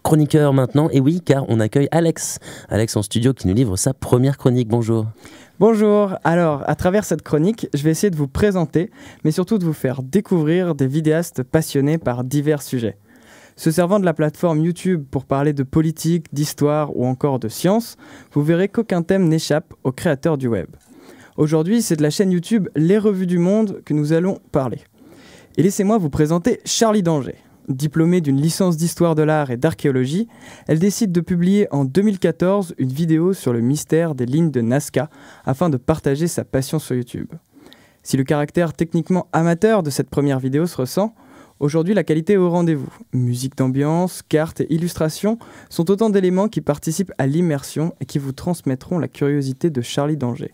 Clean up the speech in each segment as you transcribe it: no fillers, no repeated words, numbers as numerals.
chroniqueur maintenant. Et oui, car on accueille Alex. Alex en studio qui nous livre sa première chronique. Bonjour. Bonjour, alors à travers cette chronique, je vais essayer de vous présenter, mais surtout de vous faire découvrir des vidéastes passionnés par divers sujets. Se servant de la plateforme YouTube pour parler de politique, d'histoire ou encore de science, vous verrez qu'aucun thème n'échappe aux créateurs du web. Aujourd'hui, c'est de la chaîne YouTube Les Revues du Monde que nous allons parler. Et laissez-moi vous présenter Charlie Danger. Diplômée d'une licence d'histoire de l'art et d'archéologie, elle décide de publier en 2014 une vidéo sur le mystère des lignes de Nazca afin de partager sa passion sur YouTube. Si le caractère techniquement amateur de cette première vidéo se ressent, aujourd'hui la qualité est au rendez-vous. Musique d'ambiance, cartes et illustrations sont autant d'éléments qui participent à l'immersion et qui vous transmettront la curiosité de Charlie Danger.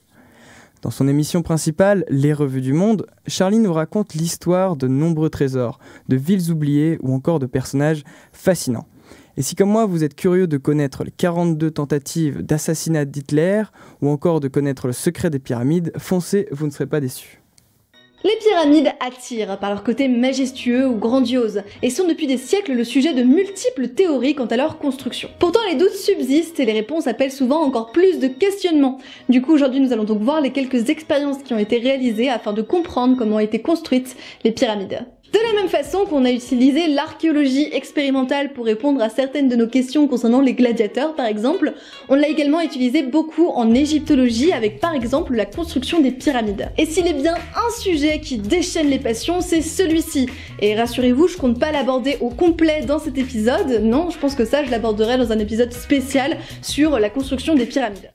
Dans son émission principale, Les Revues du Monde, Charlie nous raconte l'histoire de nombreux trésors, de villes oubliées ou encore de personnages fascinants. Et si comme moi vous êtes curieux de connaître les 42 tentatives d'assassinat d'Hitler ou encore de connaître le secret des pyramides, foncez, vous ne serez pas déçus. Les pyramides attirent par leur côté majestueux ou grandiose et sont depuis des siècles le sujet de multiples théories quant à leur construction. Pourtant les doutes subsistent et les réponses appellent souvent encore plus de questionnements. Du coup aujourd'hui nous allons donc voir les quelques expériences qui ont été réalisées afin de comprendre comment ont été construites les pyramides. De la même façon qu'on a utilisé l'archéologie expérimentale pour répondre à certaines de nos questions concernant les gladiateurs par exemple, on l'a également utilisé beaucoup en égyptologie avec par exemple la construction des pyramides. Et s'il est bien un sujet qui déchaîne les passions, c'est celui-ci. Et rassurez-vous, je compte pas l'aborder au complet dans cet épisode, non, je pense que ça je l'aborderai dans un épisode spécial sur la construction des pyramides.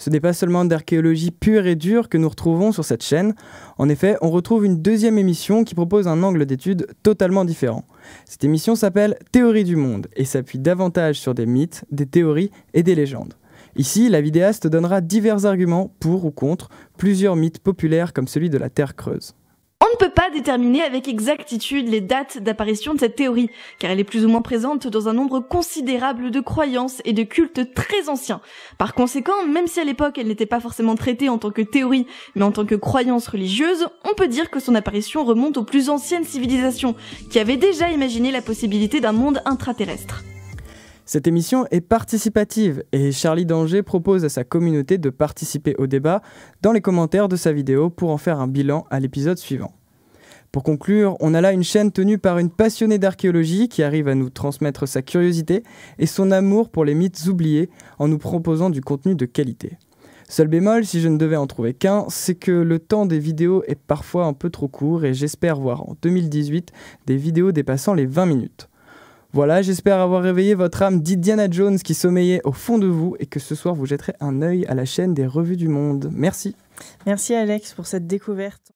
Ce n'est pas seulement d'archéologie pure et dure que nous retrouvons sur cette chaîne. En effet, on retrouve une deuxième émission qui propose un angle d'étude totalement différent. Cette émission s'appelle Théorie du monde et s'appuie davantage sur des mythes, des théories et des légendes. Ici, la vidéaste donnera divers arguments pour ou contre plusieurs mythes populaires comme celui de la Terre creuse. On ne peut pas déterminer avec exactitude les dates d'apparition de cette théorie, car elle est plus ou moins présente dans un nombre considérable de croyances et de cultes très anciens. Par conséquent, même si à l'époque elle n'était pas forcément traitée en tant que théorie, mais en tant que croyance religieuse, on peut dire que son apparition remonte aux plus anciennes civilisations, qui avaient déjà imaginé la possibilité d'un monde intraterrestre. Cette émission est participative et Charlie Danger propose à sa communauté de participer au débat dans les commentaires de sa vidéo pour en faire un bilan à l'épisode suivant. Pour conclure, on a là une chaîne tenue par une passionnée d'archéologie qui arrive à nous transmettre sa curiosité et son amour pour les mythes oubliés en nous proposant du contenu de qualité. Seul bémol, si je ne devais en trouver qu'un, c'est que le temps des vidéos est parfois un peu trop court et j'espère voir en 2018 des vidéos dépassant les 20 minutes. Voilà, j'espère avoir réveillé votre âme d'Indiana Jones qui sommeillait au fond de vous et que ce soir vous jetterez un œil à la chaîne des Revues du Monde. Merci. Merci Alex pour cette découverte.